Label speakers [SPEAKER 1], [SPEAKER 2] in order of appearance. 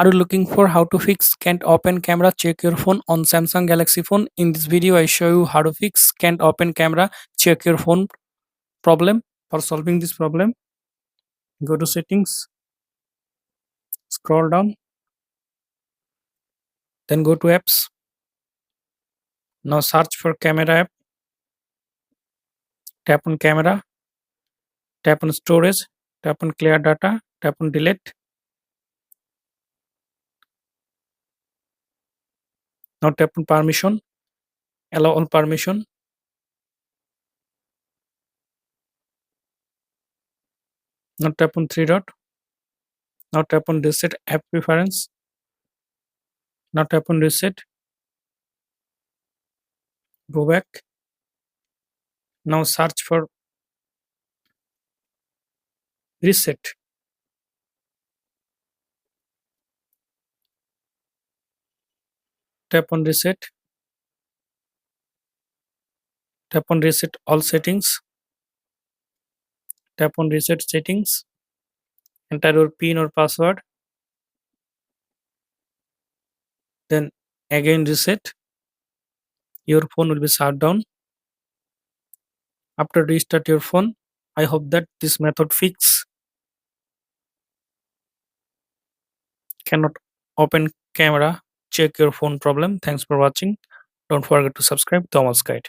[SPEAKER 1] Are you looking for how to fix can't open camera check your phone on Samsung Galaxy phone? In this video I show you how to fix can't open camera check your phone problem. For solving this problem, go to settings, scroll down, then go to apps. Now search for camera app, tap on camera, tap on storage, tap on clear data, tap on delete. Now tap on permission, allow all permission. Now tap on three dot. Now tap on reset app preference. Now tap on reset. Go back. Now search for reset. Tap on reset. Tap on reset all settings. Tap on reset settings. Enter your PIN or password. Then again reset. Your phone will be shut down. After restart your phone, I hope that this method fix cannot open camera check your phone problem. Thanks for watching. Don't forget to subscribe. Thomas Guide.